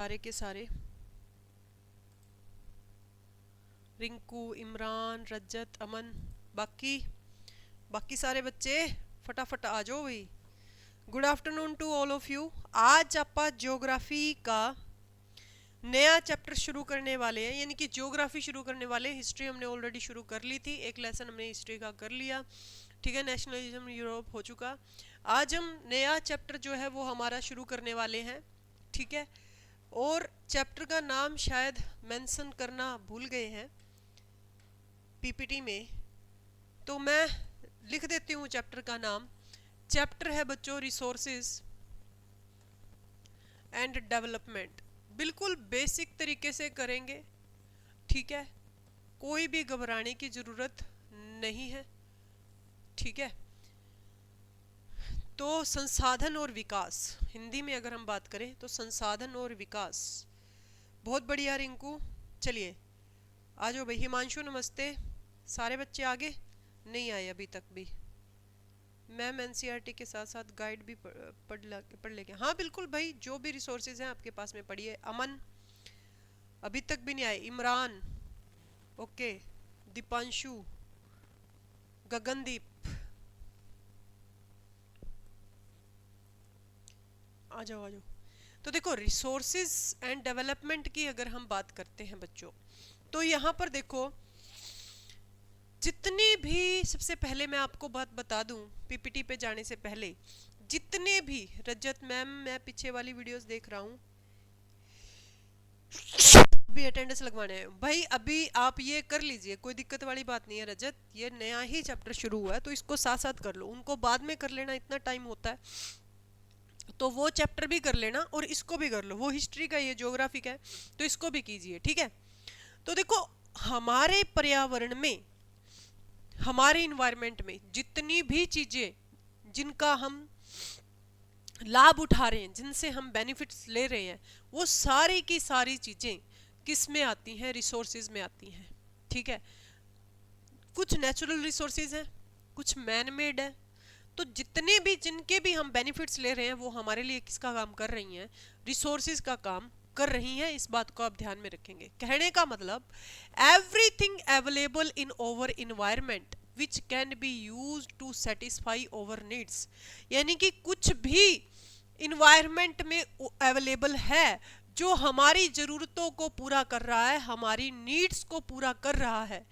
सारे के सारे, रिंकू, इमरान, रजत, अमन, बाकी बाकी सारे बच्चे फटाफट आ जाओ भाई। Good afternoon to all of you. आज आप ज्योग्राफी का नया चैप्टर शुरू करने वाले हैं, यानी कि ज्योग्राफी शुरू करने वाले। हिस्ट्री हमने ऑलरेडी शुरू कर ली थी, एक लेसन हमने हिस्ट्री का कर लिया, ठीक है। नेशनलिज्म यूरोप हो चुका। आज हम नया चैप्टर जो है वो हमारा शुरू करने वाले हैं, ठीक है। और चैप्टर का नाम शायद मेंशन करना भूल गए हैं पीपीटी में, तो मैं लिख देती हूँ चैप्टर का नाम। चैप्टर है बच्चों रिसोर्सेज एंड डेवलपमेंट। बिल्कुल बेसिक तरीके से करेंगे, ठीक है। कोई भी घबराने की ज़रूरत नहीं है, ठीक है। तो संसाधन और विकास, हिंदी में अगर हम बात करें तो संसाधन और विकास। बहुत बढ़िया रिंकू, चलिए आ जाओ भाई। हिमांशु नमस्ते। सारे बच्चे आगे नहीं आए अभी तक भी। मैम एनसीईआरटी के साथ साथ गाइड भी पढ़ लेंगे। हाँ बिल्कुल भाई, जो भी रिसोर्सेज हैं आपके पास में पढ़िए। अमन अभी तक भी नहीं आए। इमरान ओके, दीपांशु, गगनदीप आ जाओ आ जाओ। तो देखो रिसोर्सेज एंड डेवलपमेंट की अगर हम बात करते हैं बच्चों, तो यहाँ पर देखो जितने भी, सबसे पहले मैं आपको बात बता दूं पीपीटी पे जाने से पहले, जितने भी रजत मैम, मैं पीछे वाली वीडियोस देख रहा हूँ, अभी अटेंडेंस लगवाने हैं भाई। अभी आप ये कर लीजिए, कोई दिक्कत वाली बात नहीं है रजत, ये नया ही चैप्टर शुरू हुआ है तो इसको साथ साथ कर लो। उनको बाद में कर लेना, इतना टाइम होता है तो वो चैप्टर भी कर लेना और इसको भी कर लो। वो हिस्ट्री का, ये ज्योग्राफी का है तो इसको भी कीजिए, ठीक है। तो देखो हमारे पर्यावरण में, हमारे इन्वायरमेंट में जितनी भी चीजें जिनका हम लाभ उठा रहे हैं, जिनसे हम बेनिफिट्स ले रहे हैं, वो सारी की सारी चीजें किस में आती हैं? रिसोर्सेज में आती हैं, ठीक है। कुछ नेचुरल रिसोर्सेज हैं, कुछ मैन मेड है। तो जितने भी, जिनके भी हम बेनिफिट्स ले रहे हैं वो हमारे लिए किसका काम कर रही हैं? रिसोर्सेज का काम कर रही हैं। इस बात को आप ध्यान में रखेंगे। कहने का मतलब everything available in our environment which can be use to satisfy our needs, यानी कि कुछ भी इन्वायरमेंट में अवेलेबल है जो हमारी ज़रूरतों को पूरा कर रहा है, हमारी नीड्स को पूरा कर रहा है,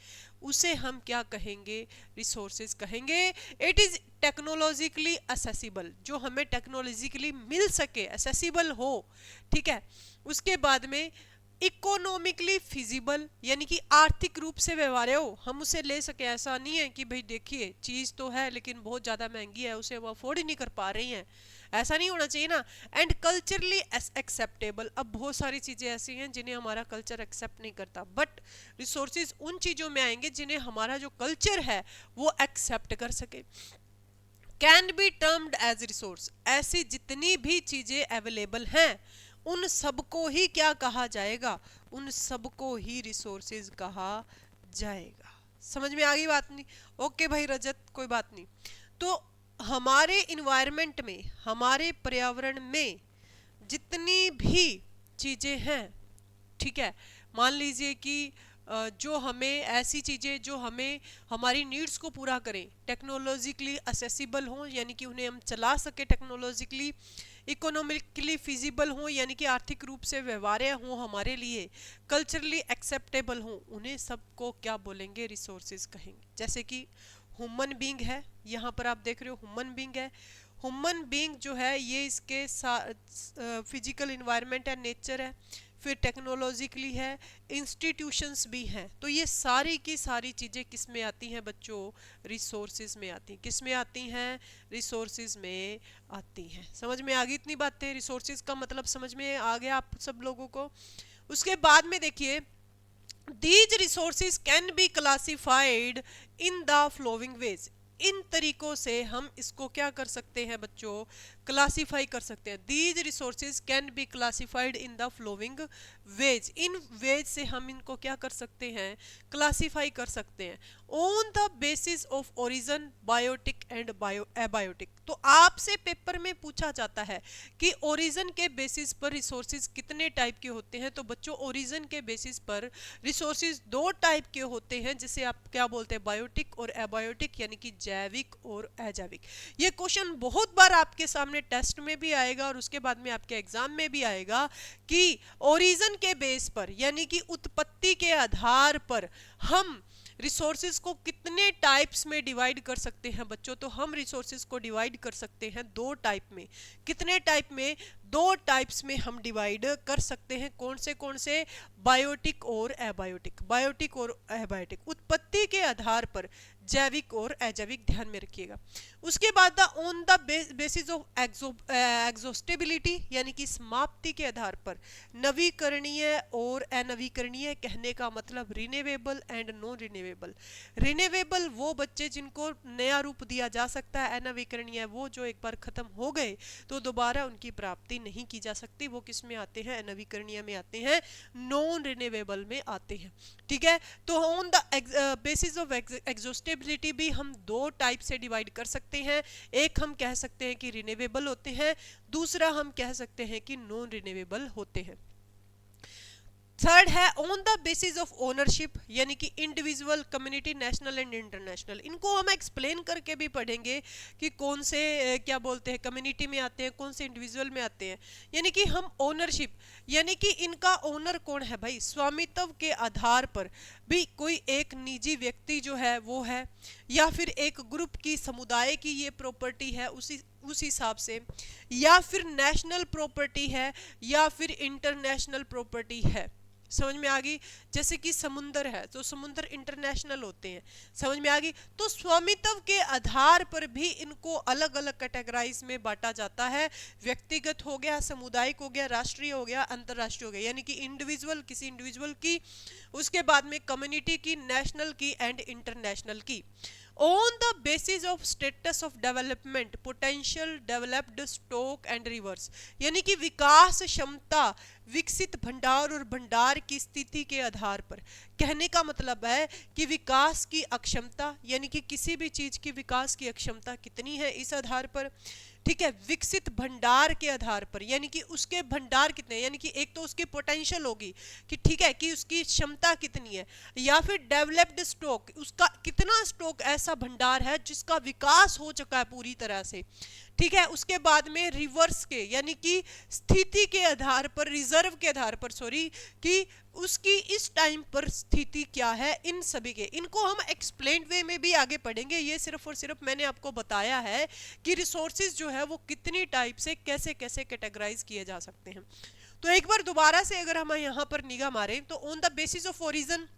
उसे हम क्या कहेंगे? रिसोर्सेज कहेंगे। इट इज टेक्नोलॉजिकली असेसिबल, जो हमें टेक्नोलॉजिकली मिल सके, असेसिबल हो, ठीक है। उसके बाद में इकोनॉमिकली फिजिबल, यानी कि आर्थिक रूप से व्यवहार्य हो, हम उसे ले सके। ऐसा नहीं है कि भाई देखिए चीज़ तो है लेकिन बहुत ज़्यादा महंगी है, उसे वो अफोर्ड ही नहीं कर पा रही हैं, ऐसा नहीं होना चाहिए ना। एंड कल्चरली एक्सेप्टेबल, अब बहुत सारी चीज़ें ऐसी हैं जिन्हें हमारा कल्चर एक्सेप्ट नहीं करता, बट रिसोर्सेज उन चीज़ों में आएंगे जिन्हें हमारा जो कल्चर है वो एक्सेप्ट कर सके। Can be termed as resource, ऐसी जितनी भी चीज़ें अवेलेबल हैं उन सबको ही क्या कहा जाएगा? उन सबको ही रिसोर्सेज कहा जाएगा। समझ में आ गई बात? नहीं ओके भाई रजत, कोई बात नहीं। तो हमारे इन्वायरमेंट में, हमारे पर्यावरण में जितनी भी चीज़ें हैं, ठीक है, मान लीजिए कि जो हमें ऐसी चीज़ें जो हमें हमारी नीड्स को पूरा करें, टेक्नोलॉजिकली असेसिबल हों, यानी कि उन्हें हम चला सके टेक्नोलॉजिकली, इकोनॉमिकली फिजिबल हों, यानी कि आर्थिक रूप से व्यवहार्य हों हमारे लिए, कल्चरली एक्सेप्टेबल हों, उन्हें सबको क्या बोलेंगे? रिसोर्सेज कहेंगे। जैसे कि ह्यूमन बीइंग है, यहाँ पर आप देख रहे हो ह्यूमन बीइंग है। ह्यूमन बीइंग जो है ये इसके फिजिकल इन्वायरमेंट है, नेचर है, फिर टेक्नोलॉजिकली है, इंस्टीट्यूशंस भी हैं। तो ये सारी की सारी चीज़ें किस में आती हैं बच्चों? रिसोर्सेज में आती हैं। किस में आती हैं? रिसोर्सेज में आती हैं। समझ में आ गई इतनी बातें? रिसोर्सेज का मतलब समझ में आ गया आप सब लोगों को? उसके बाद में देखिए, these resources can be classified in the following ways, इन तरीकों से हम इसको क्या कर सकते हैं बच्चों? क्लासीफाई कर सकते हैं। These resources can be classified in the following ways, इन वेज से हम इनको क्या कर सकते हैं, क्लासीफाई कर सकते हैं। On the basis of origin, biotic and abiotic. तो आपसे पेपर में पूछा जाता है कि ओरिजिन के बेसिस पर रिसोर्सेज कितने टाइप के होते हैं। तो बच्चों ओरिजिन के बेसिस पर रिसोर्सेज दो टाइप के होते हैं, जिसे आप क्या बोलते हैं, बायोटिक और एबायोटिक, यानी कि जैविक और अजैविक। ये क्वेश्चन बहुत बार आपके सामने टेस्ट में भी आएगा और उसके बाद में आपके एग्जाम में भी आएगा कि ओरिजिन के बेस पर, यानी कि उत्पत्ति के आधार पर हम रिसोर्सेज को कितने टाइप्स में डिवाइड कर सकते हैं बच्चों। तो हम रिसोर्सेज को डिवाइड कर सकते हैं दो टाइप में। कितने टाइप में, दो टाइप्स में हम डिवाइड कर सकते हैं। कौन से, बायोटिक और एबायोटिक, बायोटिक और एबायोटिक, उत्पत्ति के आधार पर जैविक और अजैविक, ध्यान में रखिएगा। उसके बाद ऑन द बेसिस ऑफ एग्जॉस्टेबिलिटी, यानी कि समाप्ति के आधार पर नवीकरणीय और अनवीकरणीय, कहने का मतलब renewable and non renewable. Renewable वो बच्चे जिनको नया रूप दिया जा सकता है, अनवीकरणीय वो जो एक बार खत्म हो गए तो दोबारा उनकी प्राप्ति नहीं की जा सकती। वो किस में आते हैं, अनवीकरणीय में आते हैं, नॉन रिन्यूएबल में आते हैं। ठीक है, तो ऑन द बेसिस ऑफ एग्जॉस्टेबिलिटी भी हम दो टाइप से डिवाइड कर सकते हैं। एक हम कह सकते हैं कि रिन्यूएबल होते हैं, दूसरा हम कह सकते हैं कि नॉन रिन्यूएबल होते हैं। थर्ड है on the basis of ownership, यानी कि individual, community, national and international. इनको हम एक्सप्लेन करके भी पढ़ेंगे कि कौन से क्या बोलते हैं, कम्युनिटी में आते हैं, कौन से इंडिविजुअल में आते हैं। यानी कि हम ओनरशिप, यानी कि इनका ओनर कौन है भाई, स्वामित्व के आधार पर भी कोई एक निजी व्यक्ति जो है वो है, या फिर एक ग्रुप की, समुदाय की ये प्रॉपर्टी है उस हिसाब से, या फिर नेशनल प्रॉपर्टी है, या फिर इंटरनेशनल प्रॉपर्टी है। समझ में आ गई। जैसे कि समुंदर है तो समुंदर इंटरनेशनल होते हैं, समझ में आ गई। तो स्वामित्व के आधार पर भी इनको अलग अलग कैटेगराइज में बांटा जाता है। व्यक्तिगत हो गया, सामुदायिक हो गया, राष्ट्रीय हो गया, अंतरराष्ट्रीय हो गया, यानी कि इंडिविजुअल, किसी इंडिविजुअल की, उसके बाद में कम्युनिटी की, नेशनल की एंड इंटरनेशनल की। On the basis of status of development, potential, developed stock and reverse, यानी कि विकास क्षमता, विकसित भंडार और भंडार की स्थिति के आधार पर। कहने का मतलब है कि विकास की अक्षमता, यानी कि किसी भी चीज की विकास की अक्षमता कितनी है इस आधार पर। ठीक है, विकसित भंडार के आधार पर, यानी कि उसके भंडार कितने, यानी कि एक तो उसकी पोटेंशियल होगी कि ठीक है कि उसकी क्षमता कितनी है, या फिर डेवलप्ड स्टॉक, उसका कितना स्टॉक, ऐसा भंडार है जिसका विकास हो चुका है पूरी तरह से। ठीक है, उसके बाद में रिवर्स के, यानी कि स्थिति के आधार पर, रिजर्व के आधार पर, सॉरी, कि उसकी इस टाइम पर स्थिति क्या है। इन सभी के, इनको हम एक्सप्लेन्ड वे में भी आगे पढ़ेंगे। ये सिर्फ और सिर्फ मैंने आपको बताया है कि रिसोर्सेज जो है वो कितनी टाइप से कैसे कैसे कैटेगराइज किए जा सकते हैं। तो एक बार दोबारा से अगर हम यहाँ पर निगाह मारें तो on the basis of origin,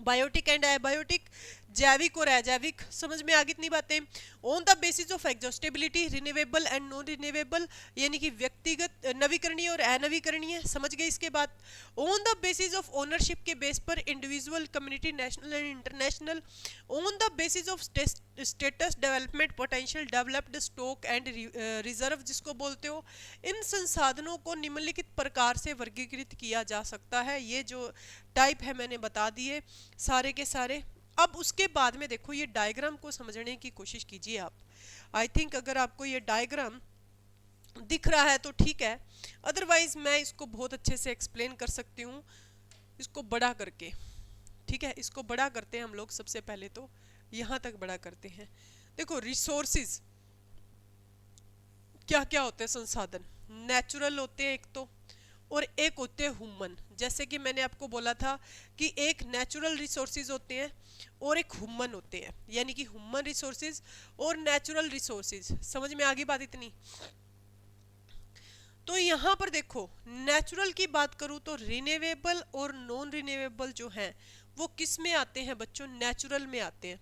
biotic and abiotic, जैविक और अजैविक, समझ में आ गई इतनी बातें। On the basis of exhaustibility, renewable and non renewable, यानी कि व्यक्तिगत, नवीकरणीय और अनवीकरणीय, समझ गए। इसके बाद on the basis of ownership के बेस पर individual, community, national and international. On the basis of status, development, potential, developed stock and reserve जिसको बोलते हो। इन संसाधनों को निम्नलिखित प्रकार से वर्गीकृत किया जा सकता है। ये जो टाइप है मैंने बता दिए सारे के सारे। अब उसके बाद में देखो, ये डायग्राम को समझने की कोशिश कीजिए आप। आई थिंक अगर आपको ये डायग्राम दिख रहा है तो ठीक है, अदरवाइज मैं इसको बहुत अच्छे से एक्सप्लेन कर सकती हूँ, इसको बड़ा करके। ठीक है, इसको बड़ा करते हैं हम लोग। सबसे पहले तो यहाँ तक बड़ा करते हैं। देखो, रिसोर्सेज क्या क्या होते हैं, संसाधन नेचुरल होते हैं एक तो, और एक होते हैं ह्यूमन। जैसे कि मैंने आपको बोला था कि एक नेचुरल रिसोर्सेज होते हैं और एक ह्यूमन होते हैं, यानी कि ह्यूमन रिसोर्सेज और नेचुरल रिसोर्सेज। समझ में आ गई बात इतनी। तो यहाँ पर देखो, नेचुरल की बात करूँ तो रिन्यूएबल और नॉन रिन्यूएबल जो हैं वो किस में आते हैं बच्चों, नेचुरल में आते हैं।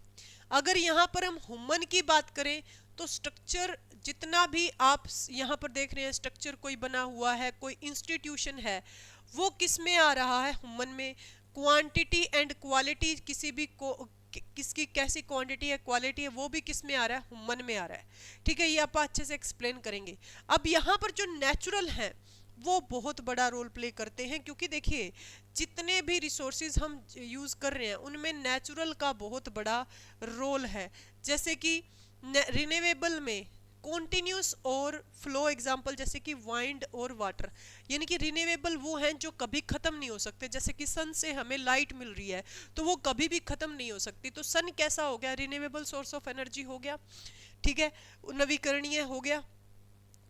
अगर यहाँ पर हम ह्यूमन की बात करें तो स्ट्रक्चर जितना भी आप यहाँ पर देख रहे हैं, स्ट्रक्चर कोई बना हुआ है, कोई इंस्टीट्यूशन है, वो किस में आ रहा है, ह्यूमन में। क्वांटिटी एंड क्वालिटी किसी भी किसकी कैसी क्वांटिटी है, क्वालिटी है, वो भी किस में आ रहा है, ह्यूमन में आ रहा है। ठीक है, ये आप अच्छे से एक्सप्लेन करेंगे। अब यहाँ पर जो नेचुरल है वो बहुत बड़ा रोल प्ले करते हैं, क्योंकि देखिए जितने भी रिसोर्सेज हम यूज़ कर रहे हैं उनमें नेचुरल का बहुत बड़ा रोल है। जैसे कि रिन्यूएबल में कॉन्टिन्यूस और फ्लो एग्जाम्पल, जैसे कि वाइंड और वाटर, यानी कि रिन्यूएबल वो हैं जो कभी ख़त्म नहीं हो सकते। जैसे कि सन से हमें लाइट मिल रही है तो वो कभी भी ख़त्म नहीं हो सकती, तो सन कैसा हो गया, रिन्यूएबल सोर्स ऑफ एनर्जी हो गया। ठीक है, नवीकरणीय हो गया।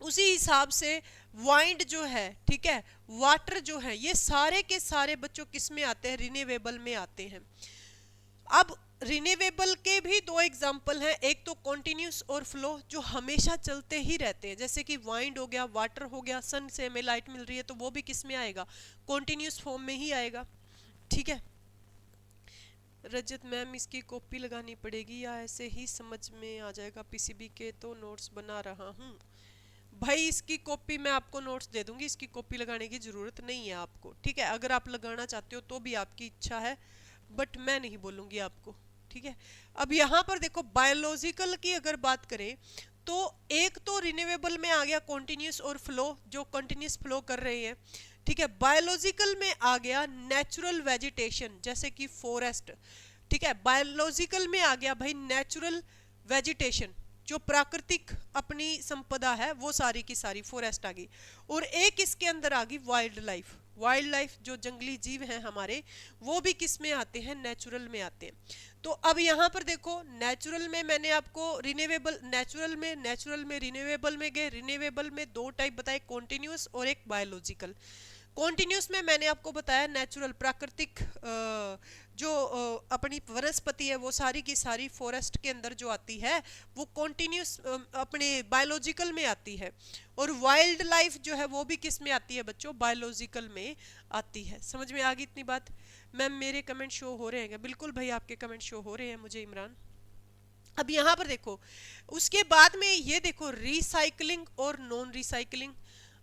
उसी हिसाब से वाइंड जो है, ठीक है, वाटर जो है, ये सारे के सारे बच्चों किस में आते हैं, रिन्यूएबल में आते हैं। अब रिन्यूएबल के भी दो एग्जाम्पल हैं, एक तो कॉन्टिन्यूस और फ्लो जो हमेशा चलते ही रहते हैं, जैसे कि वाइंड हो गया, वाटर हो गया, सन से हमें लाइट मिल रही है तो वो भी किस में आएगा, कॉन्टिन्यूस फॉर्म में ही आएगा। ठीक है रजत मैम, इसकी कॉपी लगानी पड़ेगी या ऐसे ही समझ में आ जाएगा, पीसीबी के तो नोट्स बना रहा हूँ। भाई इसकी कॉपी मैं आपको नोट्स दे दूंगी, इसकी कॉपी लगाने की जरूरत नहीं है आपको। ठीक है, अगर आप लगाना चाहते हो तो भी आपकी इच्छा है, बट मैं नहीं बोलूंगी आपको। ठीक है, अब यहाँ पर देखो बायोलॉजिकल की अगर बात करें तो एक तो रिन्यूएबल में आ गया कॉन्टिन्यूस और फ्लो, जो कॉन्टिन्यूस फ्लो कर रहे हैं। ठीक है, बायोलॉजिकल में आ गया नेचुरल वेजिटेशन, जैसे कि फॉरेस्ट। ठीक है, बायोलॉजिकल में आ गया भाई नेचुरल वेजिटेशन, जो प्राकृतिक अपनी संपदा है वो सारी की सारी फॉरेस्ट आ गई। और एक इसके अंदर आ गई वाइल्ड लाइफ। वाइल्ड लाइफ जो जंगली जीव हैं हमारे, वो भी किस में आते हैं, नेचुरल में आते हैं। तो अब यहाँ पर देखो नेचुरल में मैंने आपको रिन्यूएबल, नेचुरल में रिन्यूएबल में गए, रिन्यूएबल में दो टाइप बताए, कॉन्टिन्यूस और एक बायोलॉजिकल। कॉन्टिन्यूस में मैंने आपको बताया नेचुरल प्राकृतिक जो अपनी वनस्पति है वो सारी की सारी फॉरेस्ट के अंदर जो आती है वो कॉन्टिन्यूस अपने बायोलॉजिकल में आती है। और वाइल्ड लाइफ जो है वो भी किस में आती है बच्चों, बायोलॉजिकल में आती है। समझ में आ गई इतनी बात। मैम मेरे कमेंट शो हो रहे हैं? बिल्कुल भाई आपके कमेंट शो हो रहे हैं मुझे, इमरान। अब यहाँ पर देखो उसके बाद में ये देखो रिसाइकलिंग और नॉन रिसाइकलिंग।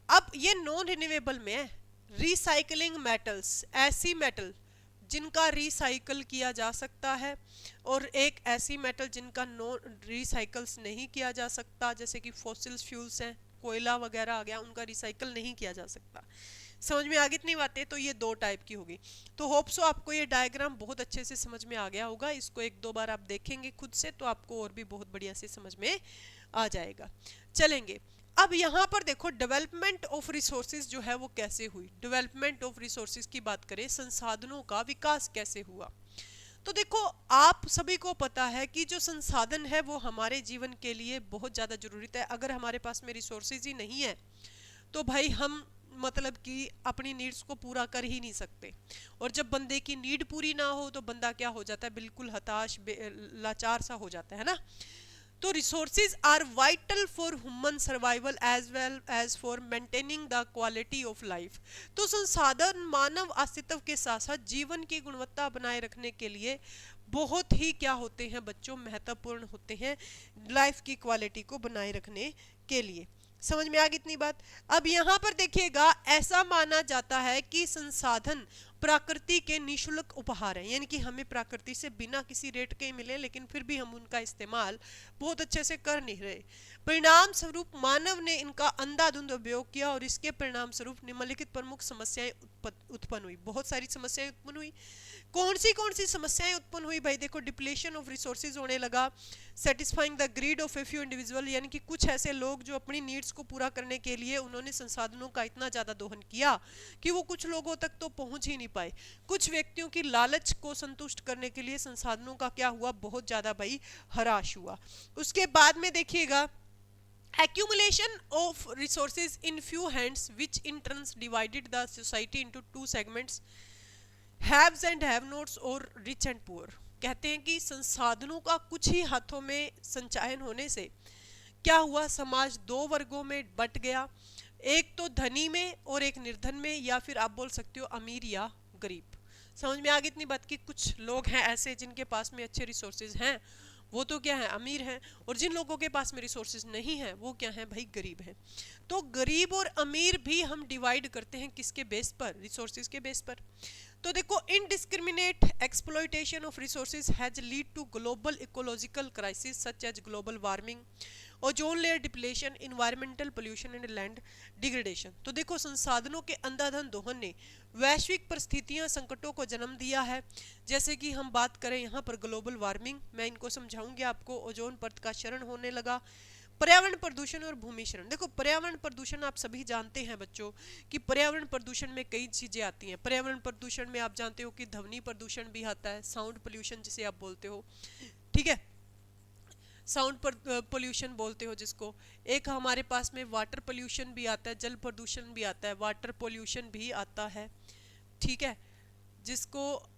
अब ये नॉन रिन्यूएबल में है। रिसाइकलिंग मेटल्स, ऐसी मेटल जिनका रिसाइकल किया जा सकता है, और एक ऐसी मेटल जिनका नॉन रिसाइकल्स नहीं किया जा सकता, जैसे कि फॉसिल्स फ्यूल्स हैं, कोयला वगैरह आ गया, उनका रिसाइकल नहीं किया जा सकता। समझ में आ गई इतनी बातें? तो ये दो टाइप की होगी। तो होप सो आपको ये डायग्राम बहुत अच्छे से समझ में आ गया होगा। इसको एक दो बार आप देखेंगे खुद से तो आपको और भी बहुत बढ़िया से समझ में आ जाएगा। चलेंगे अब यहाँ पर देखो डेवलपमेंट ऑफ रिसोर्सेज जो है वो कैसे हुई। डेवलपमेंट ऑफ रिसोर्सेज की बात करें, संसाधनों का विकास कैसे हुआ। तो देखो आप सभी को पता है कि जो संसाधन है वो हमारे जीवन के लिए बहुत ज़्यादा जरूरत है। अगर हमारे पास में रिसोर्सेज ही नहीं है तो भाई हम मतलब कि अपनी नीड्स को पूरा कर ही नहीं सकते। और जब बंदे की नीड पूरी ना हो तो बंदा क्या हो जाता है, बिल्कुल हताश लाचार सा हो जाता है ना। तो resources are vital for human survival as well as for maintaining the quality of life. तो संसाधन मानव अस्तित्व के साथ साथ जीवन की गुणवत्ता बनाए रखने के लिए बहुत ही क्या होते हैं बच्चों, महत्वपूर्ण होते हैं लाइफ की क्वालिटी को बनाए रखने के लिए। समझ में आ गई इतनी बात। अब यहाँ पर देखिएगा ऐसा माना जाता है कि संसाधन प्रकृति के निःशुल्क उपहार हैं, यानी कि हमें प्रकृति से बिना किसी रेट के मिले लेकिन फिर भी हम उनका इस्तेमाल बहुत अच्छे से कर नहीं रहे। परिणाम स्वरूप मानव ने इनका अंधाधुंध उपयोग किया और इसके परिणाम स्वरूप निम्नलिखित प्रमुख समस्याएं उत्पन्न हुई। बहुत सारी समस्याएं उत्पन्न हुई। कौन सी समस्याएं उत्पन्न हुई भाई? देखो डिप्लेशन ऑफ रिसोर्सेज होने लगा, satisfying the greed of a few individual, यानी कि कुछ ऐसे लोग जो अपनी नीड्स को पूरा करने के लिए उन्होंने संसाधनों का इतना ज़्यादा दोहन किया कि वो कुछ लोगों तक तो पहुंच ही नहीं पाए। कुछ व्यक्तियों की लालच को संतुष्ट करने के लिए संसाधनों का क्या हुआ, बहुत ज़्यादा भाई हराश हुआ। उसके बाद में देखिएगा accumulation of resources in few hands which in turn divided the society into two segments, haves and have nots और rich and poor। कहते हैं कि संसाधनों का कुछ ही हाथों में संचयन होने से क्या हुआ, समाज दो वर्गों में बट गया, एक तो धनी में और एक निर्धन में, या फिर आप बोल सकते हो अमीर या गरीब। समझ में आ गई इतनी बात कि कुछ लोग हैं ऐसे जिनके पास में अच्छे रिसोर्सेज हैं, वो तो क्या है, अमीर हैं। और जिन लोगों के पास में रिसोर्सेज नहीं है वो क्या है भाई, गरीब हैं। तो गरीब और अमीर भी हम डिवाइड करते हैं किसके बेस पर, रिसोर्सेज के बेस पर। तो देखो, indiscriminate exploitation of resources has lead to global ecological crisis such as global warming, ozone layer depletion, environmental pollution and land degradation. तो देखो, संसाधनों के अंधाधुंध दोहन ने वैश्विक परिस्थितियां संकटों को जन्म दिया है। जैसे कि हम बात करें यहाँ पर ग्लोबल वार्मिंग, मैं इनको समझाऊंगी आपको। ओजोन परत का क्षरण होने लगा, पर्यावरण प्रदूषण और भूमि क्षरण। देखो, पर्यावरण प्रदूषण आप सभी जानते हैं बच्चों कि पर्यावरण प्रदूषण में कई चीजें आती हैं। पर्यावरण प्रदूषण में आप जानते हो कि ध्वनि प्रदूषण भी आता है, साउंड पोल्यूशन जिसे आप बोलते हो, ठीक है, साउंड पोल्यूशन बोलते हो जिसको। एक हमारे पास में वाटर पोल्यूशन भी आता है, जल प्रदूषण भी आता है, वाटर पोल्यूशन भी आता है, ठीक है, जिसको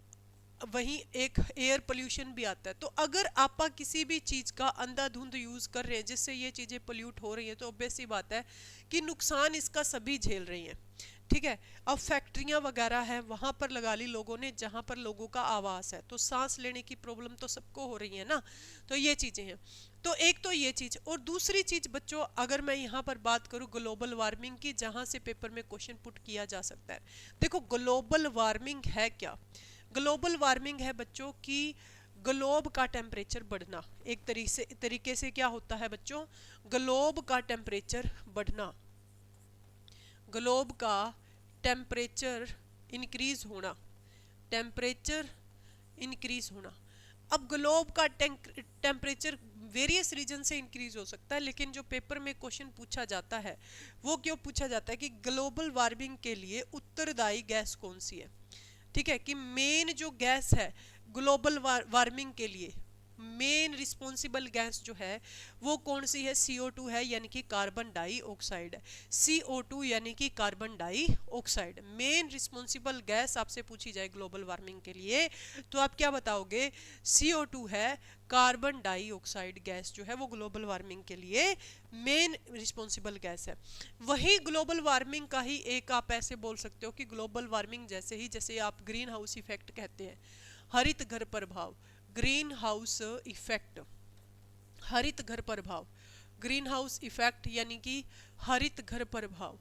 वहीं एक एयर पोल्यूशन भी आता है। तो अगर आप किसी भी चीज़ का अंधाधुंध यूज़ कर रहे हैं जिससे ये चीज़ें पोल्यूट हो रही हैं, तो ऑब्वियस सी बात है कि नुकसान इसका सभी झेल रही हैं, ठीक है। अब फैक्ट्रियां वगैरह है, वहां पर लगा ली लोगों ने जहां पर लोगों का आवास है, तो सांस लेने की प्रॉब्लम तो सबको हो रही है ना। तो ये चीजें हैं। तो एक तो ये चीज, और दूसरी चीज बच्चों, अगर मैं यहाँ पर बात करूँ ग्लोबल वार्मिंग की, जहां से पेपर में क्वेश्चन पुट किया जा सकता है। देखो, ग्लोबल वार्मिंग है क्या? ग्लोबल वार्मिंग है बच्चों कि ग्लोब का टेम्परेचर बढ़ना। एक तरीके से क्या होता है बच्चों, ग्लोब का टेम्परेचर बढ़ना, ग्लोब का टेम्परेचर इंक्रीज होना, टेम्परेचर इंक्रीज होना। अब ग्लोब का टेम्परेचर वेरियस रीजन से इंक्रीज हो सकता है, लेकिन जो पेपर में क्वेश्चन पूछा जाता है वो क्यों पूछा जाता है कि ग्लोबल वार्मिंग के लिए उत्तरदायी गैस कौन सी है, ठीक है, कि मेन जो गैस है ग्लोबल वार्मिंग के लिए, मेन रिस्पॉन्सिबल गैस जो है वो कौन सी है, CO2 है, यानी कि कार्बन डाइऑक्साइड है। CO2 यानी कि carbon dioxide main responsible gas आपसे पूछी जाए ग्लोबल वार्मिंग के लिए, तो आप क्या बताओगे, CO2 है, कार्बन डाइऑक्साइड गैस जो है वो ग्लोबल वार्मिंग के लिए मेन रिस्पॉन्सिबल गैस है। वही ग्लोबल वार्मिंग का ही एक आप ऐसे बोल सकते हो कि ग्लोबल वार्मिंग जैसे ही, जैसे आप ग्रीन हाउस इफेक्ट कहते हैं, हरित घर प्रभाव, ग्रीन हाउस इफेक्ट, हरित घर प्रभाव, ग्रीन हाउस इफेक्ट यानी कि हरित घर प्रभाव,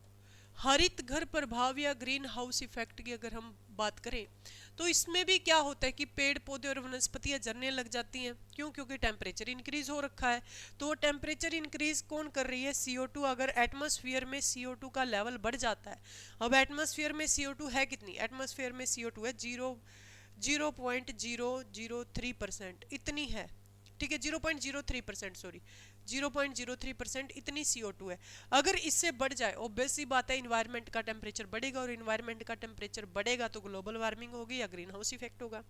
हरित घर प्रभाव या ग्रीन हाउस इफेक्ट की अगर हम बात करें, तो इसमें भी क्या होता है कि पेड़ पौधे और वनस्पतियां जलने लग जाती हैं। क्यों? क्योंकि टेम्परेचर इंक्रीज हो रखा है। तो वो टेम्परेचर इंक्रीज कौन कर रही है, CO2। अगर एटमॉस्फेयर में CO2 का लेवल बढ़ जाता है, अब एटमॉस्फेयर में CO2 है कितनी, एटमॉस्फेयर में CO2 है 0.003% इतनी है, ठीक है, 0.03%, सॉरी 0.03% इतनी CO2 है। अगर इससे बढ़ जाए, ऑब्वियस सी बात है इन्वायरमेंट का टेम्परेचर बढ़ेगा, और इन्वायरमेंट का टेम्परेचर बढ़ेगा तो ग्लोबल वार्मिंग होगी या ग्रीन हाउस इफेक्ट होगा,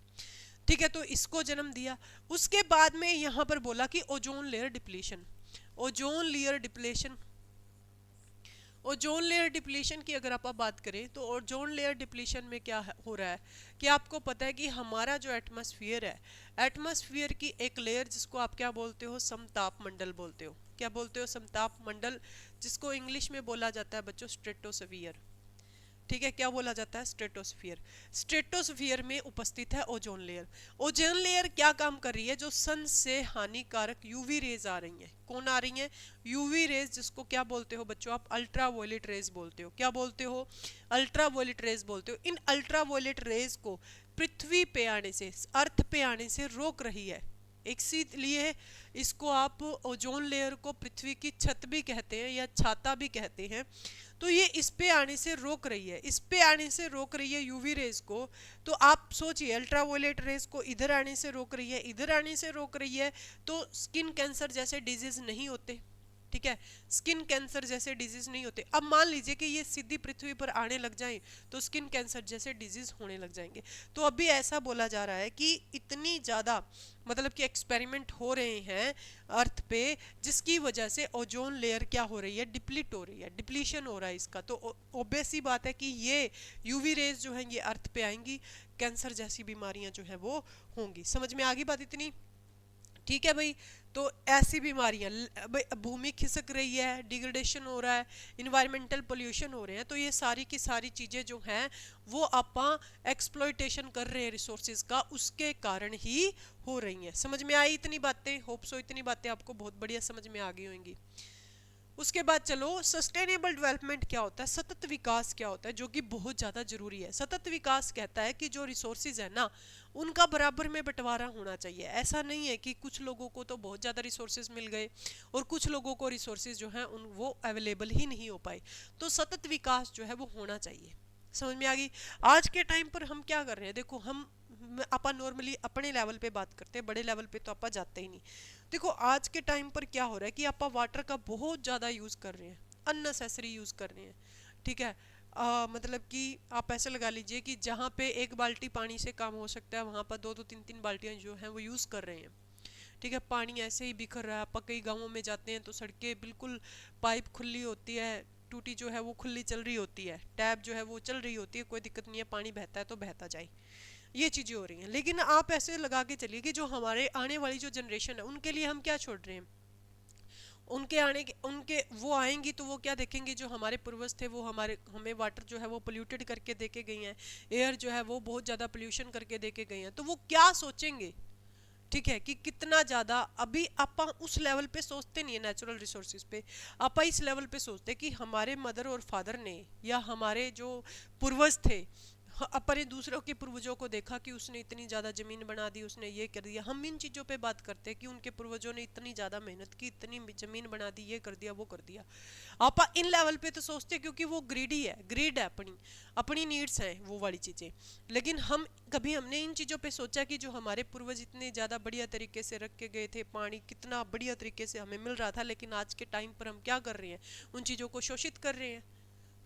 ठीक है। तो इसको जन्म दिया। उसके बाद में यहाँ पर बोला कि ozone layer depletion, ozone layer depletion, ozone layer depletion की अगर आप बात करें, तो ओजोन लेयर डिप्लीशन में क्या हो रहा है कि आपको पता है कि हमारा जो एटमॉस्फेयर है, एटमॉस्फेयर की एक लेयर जिसको आप क्या बोलते हो, समताप मंडल बोलते हो। क्या बोलते हो, समताप मंडल, जिसको इंग्लिश में बोला जाता है बच्चों स्ट्रेटोस्फियर, ठीक है। क्या बोला जाता है, स्ट्रेटोस्फियर। स्ट्रेटोस्फियर में उपस्थित है ओजोन लेयर। ओजोन लेयर क्या काम कर रही है, जो सन से हानिकारक यूवी रेज आ रही हैं, कौन आ रही हैं, यूवी रेज, जिसको क्या बोलते हो बच्चों आप, अल्ट्रा वायलेट रेज बोलते हो। क्या बोलते हो, अल्ट्रा वायलेट रेज बोलते हो। इन अल्ट्रा वायलेट रेज को पृथ्वी पे आने से, अर्थ पे आने से रोक रही है। इसीलिए इसको आप ओजोन लेयर को पृथ्वी की छत भी कहते हैं या छाता भी कहते हैं। तो ये इस पे आने से रोक रही है, इस पे आने से रोक रही है यूवी रेज को। तो आप सोचिए, अल्ट्रावायलेट रेज को इधर आने से रोक रही है, इधर आने से रोक रही है, तो स्किन कैंसर जैसे डिजीज नहीं होते, ठीक है, स्किन कैंसर जैसे डिजीज नहीं होते। अब मान लीजिए कि ये सीधी पृथ्वी पर आने लग जाएं, तो स्किन कैंसर जैसे डिजीज होने लग जाएंगे। तो अभी ऐसा बोला जा रहा है कि इतनी ज़्यादा मतलब कि एक्सपेरिमेंट हो रहे हैं अर्थ पे, जिसकी वजह से ओजोन लेयर क्या हो रही है, डिप्लीट हो रही है, डिप्लीशन हो रहा है इसका। तो ऑब्वियस सी बात है कि ये यूवी रेज जो हैं ये अर्थ पे आएंगी, कैंसर जैसी बीमारियां जो हैं वो होंगी। समझ में आ गई बात इतनी, ठीक है भाई। तो ऐसी बीमारियां, भूमि खिसक रही है, डिग्रेडेशन हो रहा है, इन्वायरमेंटल पोल्यूशन हो रहे हैं, तो ये सारी की सारी चीज़ें जो हैं वो आपा एक्सप्लॉइटेशन कर रहे हैं रिसोर्सेज का, उसके कारण ही हो रही हैं। समझ में आई इतनी बातें? होप सो इतनी बातें आपको बहुत बढ़िया समझ में आ गई होंगी। उसके बाद चलो, सस्टेनेबल डेवलपमेंट क्या होता है, सतत विकास क्या होता है, जो कि बहुत ज़्यादा जरूरी है। सतत विकास कहता है कि जो रिसोर्सेज है ना, उनका बराबर में बंटवारा होना चाहिए। ऐसा नहीं है कि कुछ लोगों को तो बहुत ज़्यादा रिसोर्सेज मिल गए और कुछ लोगों को रिसोर्सेज जो हैं उन वो अवेलेबल ही नहीं हो पाए। तो सतत विकास जो है वो होना चाहिए। समझ में आ गई? आज के टाइम पर हम क्या कर रहे हैं, देखो हम अपन नॉर्मली अपने लेवल पे बात करते हैं, बड़े लेवल पे तो अपन जाते ही नहीं। देखो आज के टाइम पर क्या हो रहा है कि आप वाटर का बहुत ज़्यादा यूज़ कर रहे हैं, अननेसेसरी यूज़ कर रहे हैं। ठीक है, मतलब कि आप ऐसे लगा लीजिए कि जहाँ पे एक बाल्टी पानी से काम हो सकता है, वहाँ पर दो दो तीन तीन बाल्टियाँ जो हैं वो यूज़ कर रहे हैं। ठीक है, पानी ऐसे ही बिखर रहा है। आप कई गाँवों में जाते हैं तो सड़कें बिल्कुल, पाइप खुली होती है, टूटी जो है वो खुली चल रही होती है, टैप जो है वो चल रही होती है, कोई दिक्कत नहीं है, पानी बहता है तो बहता जाए। ये चीज़ें हो रही हैं। लेकिन आप ऐसे लगा के चलिए कि जो हमारे आने वाली जो जनरेशन है उनके लिए हम क्या छोड़ रहे हैं। उनके वो आएंगी तो वो क्या देखेंगे, जो हमारे पूर्वज थे वो हमारे हमें वाटर जो है वो पोल्यूटेड करके देके गई हैं, एयर जो है वो बहुत ज़्यादा पोल्यूशन करके देके गई हैं, तो वो क्या सोचेंगे। ठीक है, कि कितना ज़्यादा अभी आप उस लेवल पे सोचते नहीं है नेचुरल रिसोर्सेज पे। आप इस लेवल पे सोचते कि हमारे मदर और फादर ने या हमारे जो पूर्वज थे, अपने दूसरों के पूर्वजों को देखा कि उसने इतनी ज़्यादा ज़मीन बना दी, उसने ये कर दिया। हम इन चीज़ों पे बात करते हैं कि उनके पूर्वजों ने इतनी ज़्यादा मेहनत की, इतनी ज़मीन बना दी, ये कर दिया वो कर दिया। आप इन लेवल पे तो सोचते हैं क्योंकि वो ग्रीडी है, ग्रीड है, अपनी अपनी नीड्स हैं वो वाली चीज़ें। लेकिन हमने इन चीज़ों पे सोचा कि जो हमारे पूर्वज इतने ज़्यादा बढ़िया तरीके से रख के गए थे, पानी कितना बढ़िया तरीके से हमें मिल रहा था, लेकिन आज के टाइम पर हम क्या कर रहे हैं, उन चीज़ों को शोषित कर रहे हैं।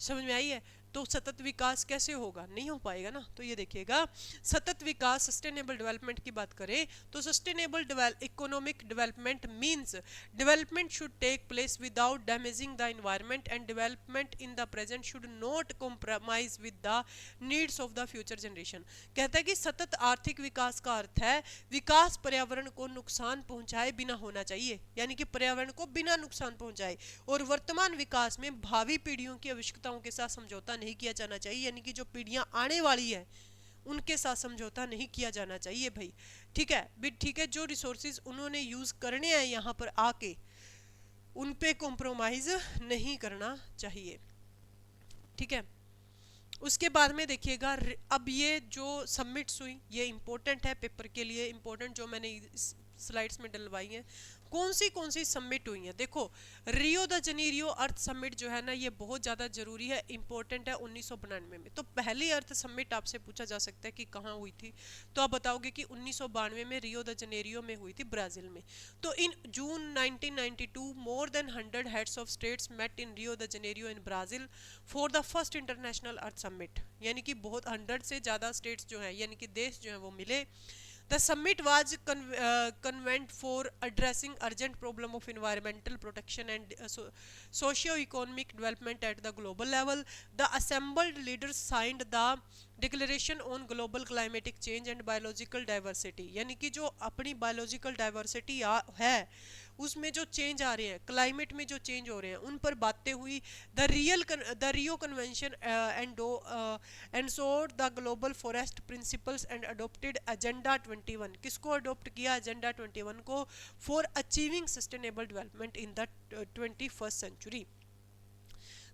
समझ में आई है? तो सतत विकास कैसे होगा, नहीं हो पाएगा ना। तो ये देखिएगा, सतत विकास, सस्टेनेबल डेवलपमेंट की बात करें तो sustainable economic development means development should take place without damaging the environment and development in the present should not compromise with the needs of the future generation. कहता है कि सतत आर्थिक विकास का अर्थ है विकास पर्यावरण को नुकसान पहुंचाए बिना होना चाहिए, यानी कि पर्यावरण को बिना नुकसान पहुंचाए, और वर्तमान विकास में भावी पीढ़ियों की आवश्यकताओं के साथ समझौता नहीं किया जाना चाहिए, यानी कि जो पीढ़ियां आने वाली है उनके साथ समझौता नहीं किया जाना चाहिए भाई। ठीक है भी, ठीक है, जो रिसोर्सेज उन्होंने यूज करने हैं यहाँ पर आके, उन पे कॉम्प्रोमाइज नहीं करना चाहिए। ठीक है, उसके बाद में देखिएगा, अब ये जो सबमिट्स हुई ये इंपॉर्टेंट है, पेपर के लिए इंपॉर्टेंट, जो मैंने स्लाइड्स में डलवाई हैं। कौन सी सबमिट हुई हैं, देखो रियो द जनीरियो अर्थ समिट जो है ना, ये बहुत ज़्यादा जरूरी है, इंपॉर्टेंट है 1992 में। तो पहली अर्थ समिट आपसे पूछा जा सकता है कि कहाँ हुई थी, तो आप बताओगे कि 1992 में रियो द जनेरियो में हुई थी, ब्राज़ील में। तो in June 1992 more than 100 heads of states met in Rio de Janeiro in Brazil for the first international earth summit, यानी कि बहुत 100 से ज़्यादा स्टेट्स जो हैं, यानी कि देश जो हैं वो मिले। The summit was convened for addressing urgent problem of environmental protection and socio-economic development at the global level. The assembled leaders signed the Declaration on Global Climatic Change and Biological Diversity, यानी कि जो अपनी biological diversity है उसमें जो change आ रहे हैं, climate में जो चेंज हो रहे हैं, उन पर बातें हुई। The Rio convention endorsed the global forest principles and adopted Agenda 21। किसको अडोप्ट किया? एजेंडा 21 को, for achieving sustainable development in the 21st century.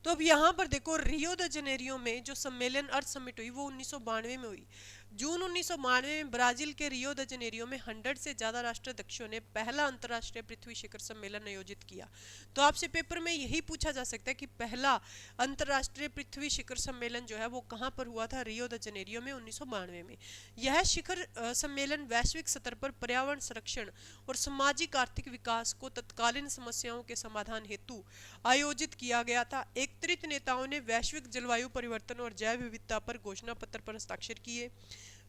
तो अब यहाँ पर देखो, रियो द जनेरियो में जो सम्मेलन अर्थ समिट हुई वो 1992 में हुई। जून 1992 में ब्राजील के रियो द जनेरियो में 100 से ज़्यादा राष्ट्राध्यक्षों ने पहला अंतर्राष्ट्रीय पृथ्वी शिखर सम्मेलन आयोजित किया। तो आपसे पेपर में यही पूछा जा सकता है कि पहला अंतर्राष्ट्रीय पृथ्वी शिखर सम्मेलन जो है वो कहाँ पर हुआ था? रियो द जनेरियो में 1992 में। यह शिखर सम्मेलन वैश्विक स्तर पर पर्यावरण संरक्षण और सामाजिक आर्थिक विकास को तत्कालीन समस्याओं के समाधान हेतु आयोजित किया गया था। एकत्रित नेताओं ने वैश्विक जलवायु परिवर्तन और जैव विविधता पर घोषणा पत्र पर हस्ताक्षर किए।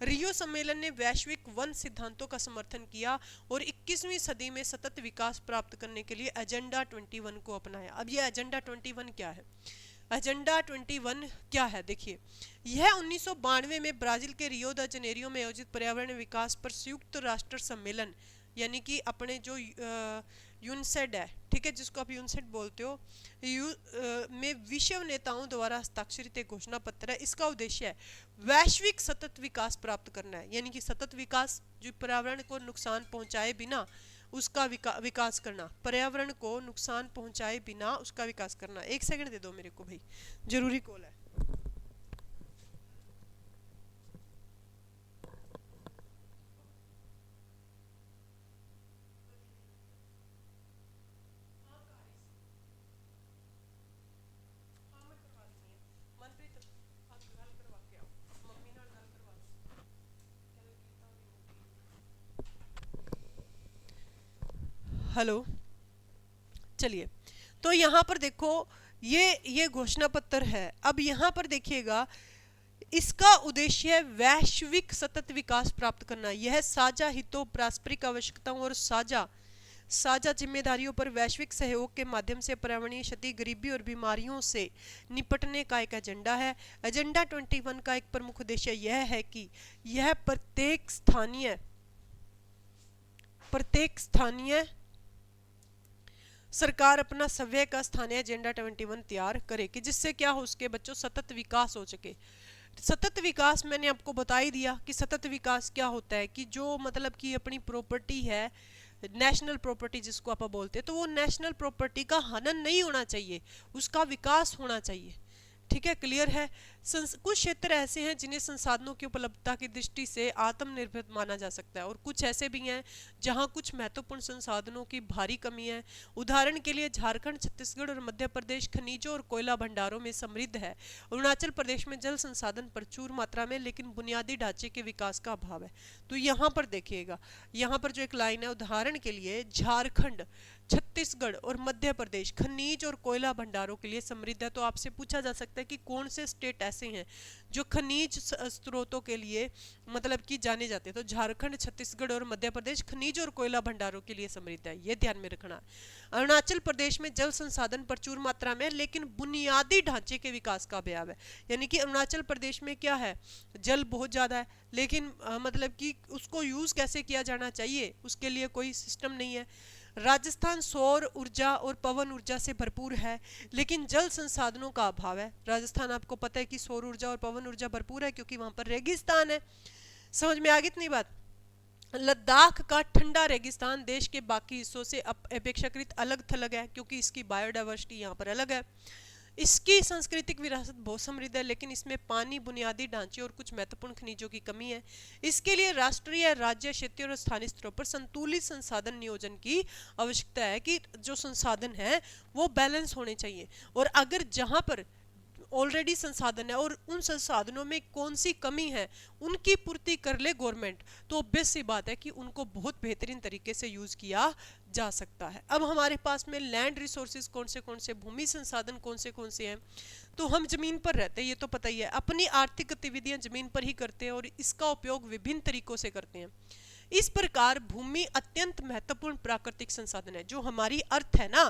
रियो सम्मेलन ने वैश्विक वन सिद्धांतों का समर्थन किया और 21वीं सदी में सतत विकास प्राप्त करने के लिए एजेंडा 21 को अपनाया। अब यह एजेंडा 21 क्या है? एजेंडा 21 क्या है? देखिए, यह 1992 में ब्राजील के रियो द जनेरियो में आयोजित पर्यावरण विकास पर संयुक्त राष्ट्र सम्मेलन यानी कि अपने जो यूनसेड है, ठीक है, जिसको आप यूनसेड बोलते हो, में विश्व नेताओं द्वारा हस्ताक्षरित एक घोषणा पत्र है। इसका उद्देश्य है वैश्विक सतत विकास प्राप्त करना है, यानी कि सतत विकास जो पर्यावरण को नुकसान पहुंचाए बिना उसका विकास करना, पर्यावरण को नुकसान पहुंचाए बिना उसका विकास करना। एक सेकंड दे दो मेरे को भाई, जरूरी कॉल है। हेलो, चलिए, तो यहाँ पर देखो, ये घोषणा पत्र है। अब यहाँ पर देखिएगा, इसका उद्देश्य है वैश्विक सतत विकास प्राप्त करना। यह साझा हितों, पारस्परिक आवश्यकताओं और साझा साझा जिम्मेदारियों पर वैश्विक सहयोग के माध्यम से पर्यावरणीय क्षति, गरीबी और बीमारियों से निपटने का एक एजेंडा है। एजेंडा 21 का एक प्रमुख उद्देश्य यह है कि यह प्रत्येक स्थानीय सरकार अपना सभ्य का स्थानीय एजेंडा 21 तैयार करे कि जिससे क्या हो, उसके बच्चों सतत विकास हो सके। सतत विकास मैंने आपको बता ही दिया कि सतत विकास क्या होता है, कि जो मतलब कि अपनी प्रॉपर्टी है, नेशनल प्रॉपर्टी जिसको आप बोलते हैं, तो वो नेशनल प्रॉपर्टी का हनन नहीं होना चाहिए, उसका विकास होना चाहिए। ठीक है, क्लियर है। कुछ क्षेत्र ऐसे हैं जिन्हें संसाधनों की उपलब्धता की दृष्टि से आत्मनिर्भर माना जा सकता है, और कुछ ऐसे भी हैं जहां कुछ महत्वपूर्ण संसाधनों की भारी कमी है। उदाहरण के लिए झारखंड, छत्तीसगढ़ और मध्य प्रदेश खनिजों और कोयला भंडारों में समृद्ध है। अरुणाचल प्रदेश में जल संसाधन प्रचुर मात्रा में, लेकिन बुनियादी ढांचे के विकास का अभाव है। तो यहाँ पर देखिएगा, यहाँ पर जो एक लाइन है, उदाहरण के लिए झारखंड, छत्तीसगढ़ और मध्य प्रदेश खनिज और कोयला भंडारों के लिए समृद्ध है। तो आपसे पूछा जा सकता है कि कौन से स्टेट ऐसे हैं जो खनिज स्रोतों के लिए मतलब कि जाने जाते हैं। तो झारखंड, छत्तीसगढ़ और मध्य प्रदेश खनिज और कोयला भंडारों के लिए समृद्ध है, ये ध्यान में रखना। अरुणाचल प्रदेश में जल संसाधन प्रचुर मात्रा में, लेकिन बुनियादी ढांचे के विकास का अभाव है। यानी कि अरुणाचल प्रदेश में क्या है, जल बहुत ज्यादा है, लेकिन मतलब कि उसको यूज कैसे किया जाना चाहिए उसके लिए कोई सिस्टम नहीं है। राजस्थान सौर ऊर्जा और पवन ऊर्जा से भरपूर है, लेकिन जल संसाधनों का अभाव है। राजस्थान आपको पता है कि सौर ऊर्जा और पवन ऊर्जा भरपूर है, क्योंकि वहां पर रेगिस्तान है। समझ में आ गई इतनी बात। लद्दाख का ठंडा रेगिस्तान देश के बाकी हिस्सों से अपेक्षाकृत अलग थलग है, क्योंकि इसकी बायोडाइवर्सिटी यहाँ पर अलग है। इसकी सांस्कृतिक विरासत बहुत समृद्ध है, लेकिन इसमें पानी, बुनियादी ढांचे और कुछ महत्वपूर्ण खनिजों की कमी है। इसके लिए राष्ट्रीय, राज्य, क्षेत्रीय और स्थानीय स्तरों पर संतुलित संसाधन नियोजन की आवश्यकता है, कि जो संसाधन है वो बैलेंस होने चाहिए। और अगर जहां पर ऑलरेडी संसाधन है और उन संसाधनों में कौन सी कमी है उनकी पूर्ति कर ले गवर्नमेंट, तो ऑब्वियस सी बात है कि उनको बहुत बेहतरीन तरीके से यूज किया जा सकता है। अब हमारे पास में लैंड रिसोर्सेज कौन से, भूमि संसाधन कौन से हैं। तो हम जमीन पर रहते हैं, ये तो पता ही है, अपनी आर्थिक गतिविधियां जमीन पर ही करते हैं और इसका उपयोग विभिन्न तरीकों से करते हैं। इस प्रकार भूमि अत्यंत महत्वपूर्ण प्राकृतिक संसाधन है। जो हमारी अर्थ है ना,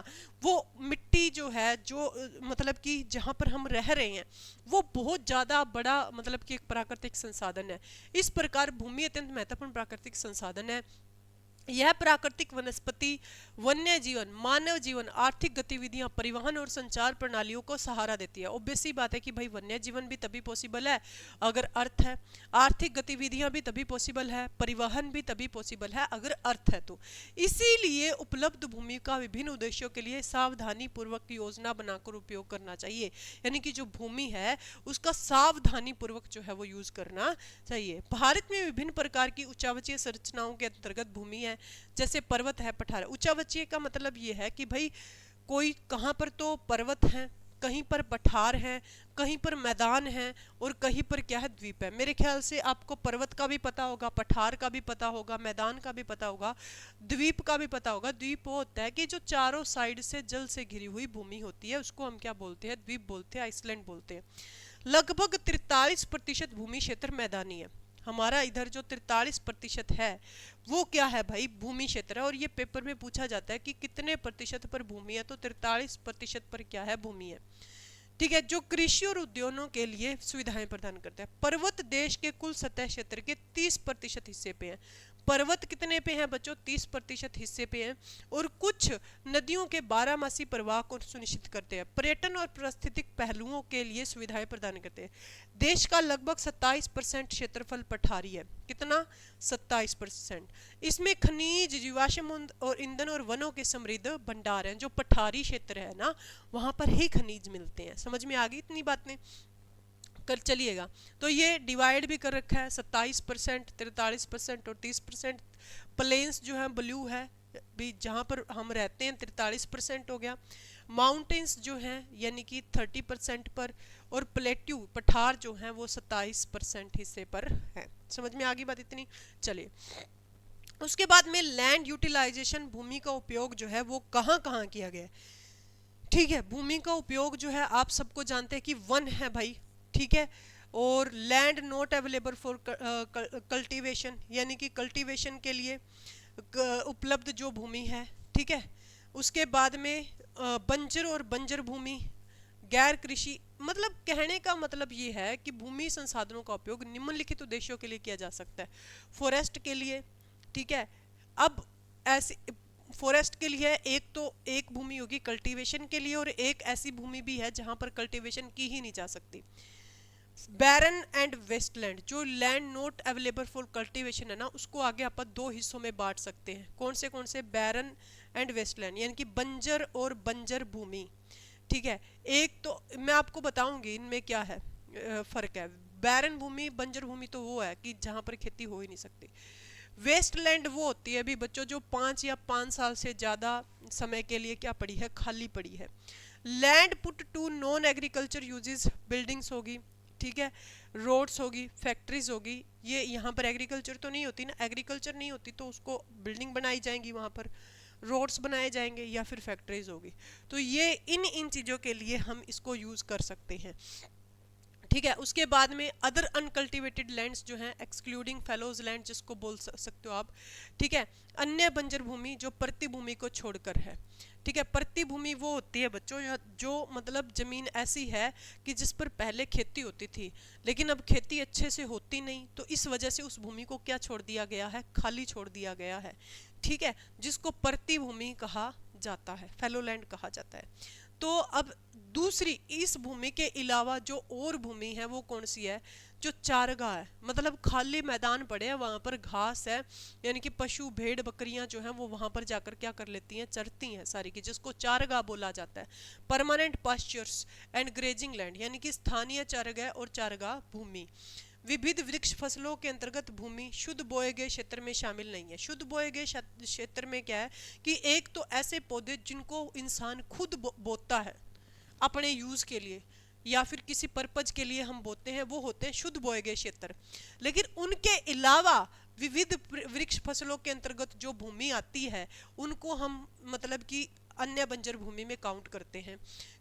वो मिट्टी जो है, जो मतलब कि जहाँ पर हम रह रहे हैं, वो बहुत ज़्यादा बड़ा मतलब कि एक प्राकृतिक संसाधन है। इस प्रकार भूमि अत्यंत महत्वपूर्ण प्राकृतिक संसाधन है। यह प्राकृतिक वनस्पति, वन्य जीवन, मानव जीवन, आर्थिक गतिविधियां, परिवहन और संचार प्रणालियों को सहारा देती है। ऑब्वियस सी बात है कि भाई वन्य जीवन भी तभी पॉसिबल है अगर अर्थ है, आर्थिक गतिविधियां भी तभी पॉसिबल है, परिवहन भी तभी पॉसिबल है अगर अर्थ है। तो इसीलिए उपलब्ध भूमि का विभिन्न उद्देश्यों के लिए सावधानी पूर्वक योजना बनाकर उपयोग करना चाहिए। यानी कि जो भूमि है उसका सावधानी पूर्वक जो है वो यूज करना चाहिए। भारत में विभिन्न प्रकार की उच्चावचीय संरचनाओं के अंतर्गत भूमि है, जैसे पर्वत है, पठार है। उच्चावचीय का मतलब ये है कि भाई कोई कहां पर तो पर्वत है, कहीं पर पठार है, कहीं पर मैदान है और कहीं पर क्या है, द्वीप है। मेरे ख्याल से आपको पर्वत का भी पता होगा, पठार का भी पता होगा, मैदान का भी पता होगा, द्वीप का भी पता होगा। द्वीप वो होता है कि जो चारों साइड से जल से घिरी हुई भूमि होती है, उसको हम क्या बोलते हैं, द्वीप बोलते हैं, आइसलैंड बोलते हैं। लगभग 43% भूमि क्षेत्र मैदानी है। हमारा इधर जो 43% है वो क्या है भाई, भूमि क्षेत्र है। और ये पेपर में पूछा जाता है कि कितने प्रतिशत पर भूमि है, तो 43% पर क्या है, भूमि है। ठीक है, जो कृषि और उद्यानों के लिए सुविधाएं प्रदान करता है। पर्वत देश के कुल सतह क्षेत्र के 30% हिस्से पे है। पर्वत कितने पे हैं बच्चों, 30% हिस्से पे हैं, और कुछ नदियों के बारहमासी प्रवाह को सुनिश्चित करते हैं। पर्यटन और पारिस्थितिक पहलुओं के लिए सुविधाएं प्रदान करते हैं। देश का लगभग 27% क्षेत्रफल पठारी है। कितना, 27%। इसमें खनिज, जीवाश्म और ईंधन और वनों के समृद्ध भंडार हैं। जो पठारी क्षेत्र है ना, वहां पर ही खनिज मिलते हैं। समझ में आ गई इतनी बातें, कर चलिएगा। तो ये डिवाइड भी कर रखा है, 27%, 43% और 30%। प्लेन्स जो है ब्लू है भी, जहाँ पर हम रहते हैं 43% हो गया। माउंटेन्स जो हैं यानी कि 30% पर, और प्लेट्यू पठार जो हैं वो 27% हिस्से पर है। समझ में आ गई बात इतनी। चलिए, उसके बाद में लैंड यूटिलाइजेशन, भूमि का उपयोग जो है वो कहाँ कहाँ किया गया है। ठीक है, भूमि का उपयोग जो है आप सबको जानते हैं कि वन है भाई, ठीक है, और land not available for cultivation, यानी कि कल्टीवेशन के लिए उपलब्ध जो भूमि है, ठीक है। उसके बाद में बंजर और बंजर भूमि, गैर कृषि, मतलब कहने का मतलब ये है कि भूमि संसाधनों का उपयोग निम्नलिखित उद्देश्यों के लिए किया जा सकता है। फॉरेस्ट के लिए, ठीक है। अब ऐसे फॉरेस्ट के लिए एक तो एक भूमि होगी कल्टीवेशन के लिए, और एक ऐसी भूमि भी है जहां पर कल्टीवेशन की ही नहीं जा सकती। बैरन एंड वेस्टलैंड, जो land not available for cultivation है ना, उसको आगे अपन दो हिस्सों में बांट सकते हैं। कौन से, बैरन एंड वेस्टलैंड, यानी कि बंजर और बंजर भूमि, ठीक है। एक तो मैं आपको बताऊंगी इनमें क्या है फर्क है। बैरन भूमि, बंजर भूमि तो वो है कि जहां पर खेती हो ही नहीं सकती। वेस्टलैंड वो होती है अभी बच्चों जो 5 साल से ज़्यादा समय के लिए क्या पड़ी है, खाली पड़ी है। Land put to non agriculture uses, buildings होगी, ठीक है, रोड्स होगी, फैक्ट्रीज होगी। ये यहाँ पर एग्रीकल्चर तो नहीं होती ना, एग्रीकल्चर नहीं होती तो उसको बिल्डिंग बनाई जाएंगी, वहाँ पर रोड्स बनाए जाएंगे या फिर फैक्ट्रीज होगी। तो ये इन चीज़ों के लिए हम इसको यूज़ कर सकते हैं, ठीक है। उसके बाद में अदर अनकल्टिवेटेड लैंड्स जो हैं, एक्सक्लूडिंग फेलोज लैंड जिसको बोल सकते हो आप, ठीक है। अन्य बंजर भूमि जो प्रति भूमि को छोड़कर है, ठीक है। प्रति भूमि वो होती है बच्चों जो मतलब जमीन ऐसी है कि जिस पर पहले खेती होती थी लेकिन अब खेती अच्छे से होती नहीं, तो इस वजह से उस भूमि को क्या छोड़ दिया गया है, खाली छोड़ दिया गया है, ठीक है, जिसको प्रति भूमि कहा जाता है, फेलोलैंड कहा जाता है। तो अब दूसरी इस भूमि के अलावा जो और भूमि है वो कौन सी है, जो चारगाह है, मतलब खाली मैदान पड़े हैं, वहां पर घास है, यानी कि पशु भेड़ बकरियां जो हैं वो वहां पर जाकर क्या कर लेती हैं, चरती हैं सारी की, जिसको चारगाह बोला जाता है। Permanent pastures and grazing land, यानी कि स्थानीय चारगाह और चारगाह भूमि। विविध वृक्ष फसलों के अंतर्गत भूमि शुद्ध बोए गए क्षेत्र में शामिल नहीं है। शुद्ध बोए गए क्षेत्र में क्या है कि एक तो ऐसे पौधे जिनको इंसान खुद बोता है अपने यूज के लिए या फिर किसी पर्पज के लिए हम बोते हैं, वो होते हैं शुद्ध बोए गए क्षेत्र। लेकिन उनके अलावा विविध वृक्ष फसलों के अंतर्गत जो भूमि आती है उनको हम मतलब कि अन्य बंजर भूमि में काउंट करते हैं।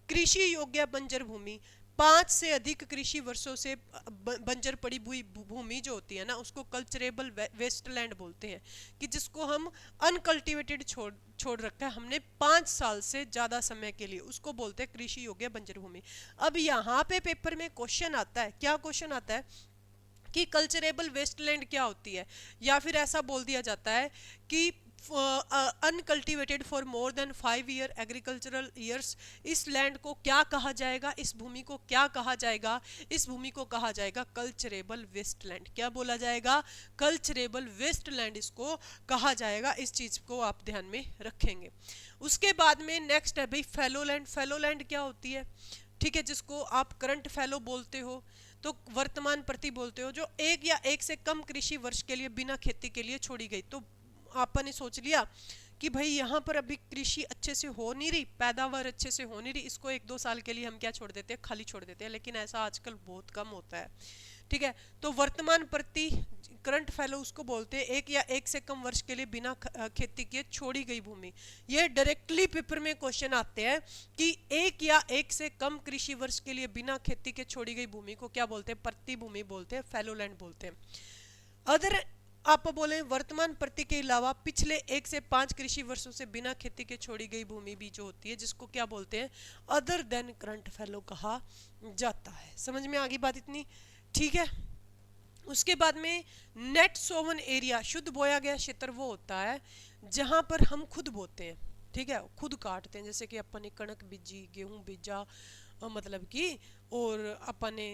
कृषि योग्य बंजर भूमि, 5 से अधिक कृषि वर्षों से बंजर पड़ी हुई भूमि जो होती है ना, उसको कल्चरेबल वेस्टलैंड बोलते हैं, कि जिसको हम अनकल्टिवेटेड छोड़ रखा है हमने 5 साल से ज़्यादा समय के लिए, उसको बोलते हैं कृषि योग्य बंजर भूमि। अब यहाँ पे पेपर में क्वेश्चन आता है, क्या क्वेश्चन आता है कि कल्चरेबल वेस्टलैंड क्या होती है, या फिर ऐसा बोल दिया जाता है कि uncultivated for more than 5 year agricultural years, इस लैंड को क्या कहा जाएगा, इस भूमि को क्या कहा जाएगा, इस भूमि को कहा जाएगा कल्चरेबल वेस्टलैंड। क्या बोला जाएगा, कल्चरेबल वेस्टलैंड इसको कहा जाएगा। इस चीज को आप ध्यान में रखेंगे। उसके बाद में नेक्स्ट है भाई फेलोलैंड। फेलोलैंड क्या होती है, ठीक है, जिसको आप करंट फेलो बोलते हो, तो वर्तमान प्रति बोलते हो, जो एक या एक से कम कृषि वर्ष के लिए बिना खेती के लिए छोड़ी गई। तो आपने ने सोच लिया कि भाई यहाँ पर अभी कृषि अच्छे से हो नहीं रही, पैदावार अच्छे से हो नहीं रही, इसको 1-2 साल के लिए हम क्या छोड़ देते हैं, खाली छोड़ देते हैं, लेकिन ऐसा आजकल बहुत कम होता है, ठीक है। तो वर्तमान प्रति करंट फैलो उसको बोलते हैं एक या एक से कम वर्ष के लिए बिना खेती किए छोड़ी गई भूमि। ये डायरेक्टली पेपर में क्वेश्चन आते हैं कि एक या एक से कम कृषि वर्ष के लिए बिना खेती के छोड़ी गई भूमि को क्या बोलते हैं, प्रति भूमि बोलते हैं, फेलोलैंड बोलते हैं। अदर आप बोले वर्तमान प्रति के अलावा पिछले 1 से 5 कृषि वर्षों से बिना खेती के छोड़ी गई भूमि भी जो होती है, जिसको क्या बोलते हैं, अदर देन करंट फैलो कहा जाता है। समझ में आ गई बात इतनी, ठीक है। उसके बाद में नेट सोवन एरिया, शुद्ध बोया गया क्षेत्र वो होता है जहां पर हम खुद बोते हैं, ठीक है, खुद काटते हैं, जैसे कि अपन ने कणक बीजी, गेहूं बीजा, मतलब कि, और अपन ने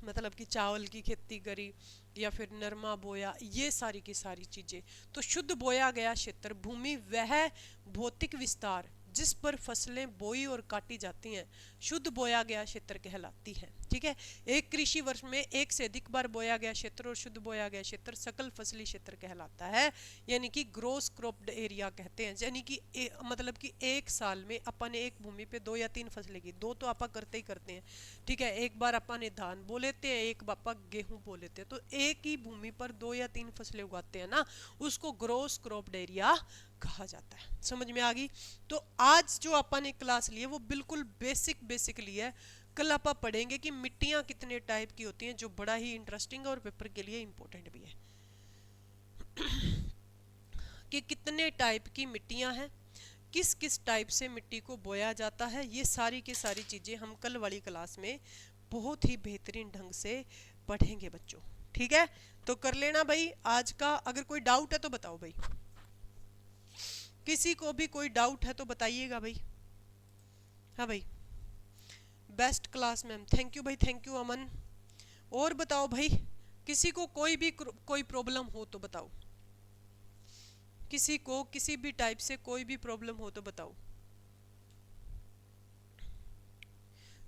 मतलब कि चावल की खेती करी, या फिर नरमा बोया, ये सारी की सारी चीजें। तो शुद्ध बोया गया क्षेत्र भूमि वह भौतिक विस्तार जिस पर फसलें बोई और काटी जाती हैं शुद्ध बोया गया क्षेत्र कहलाती है, ठीक है। एक कृषि वर्ष में एक से अधिक बार बोया गया क्षेत्र और शुद्ध बोया गया क्षेत्र सकल फसली क्षेत्र कहलाता है, यानी कि ग्रोस क्रॉप्ड एरिया कहते हैं। यानी कि मतलब कि एक साल में अपन ने एक भूमि पे 2 या 3 फसलें की, 2 तो अपन करते ही करते हैं, ठीक है। एक बार अपन ने धान बो लेते हैं, एक बापा गेहूं बो लेते हैं, तो एक ही भूमि पर 2 या 3 फसलें उगाते हैं ना, उसको ग्रोस क्रॉप्ड एरिया कहा जाता है। समझ में आ गई। तो आज जो अपन ने क्लास ली है वो बिल्कुल बेसिक ली है। कल आप पढ़ेंगे कि मिट्टियां कितने टाइप की होती हैं, जो बड़ा ही इंटरेस्टिंग है और पेपर के लिए इंपॉर्टेंट भी है कि कितने टाइप की मिट्टियां हैं, किस किस टाइप से मिट्टी को बोया जाता है, ये सारी की सारी चीजें हम कल वाली क्लास में बहुत ही बेहतरीन ढंग से पढ़ेंगे बच्चों, ठीक है। तो कर लेना भाई आज का। अगर कोई डाउट है तो बताओ भाई, किसी को भी कोई डाउट है तो बताइएगा भाई। हाँ भाई, best class ma'am, thank you भाई, थैंक यू अमन। और बताओ भाई, किसी को कोई प्रॉब्लम हो तो बताओ, किसी को किसी भी टाइप से कोई भी प्रॉब्लम हो तो बताओ।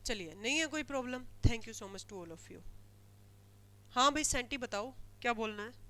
चलिए, नहीं है कोई problem, thank you so much to all of you. हाँ भाई सेंटी बताओ क्या बोलना है।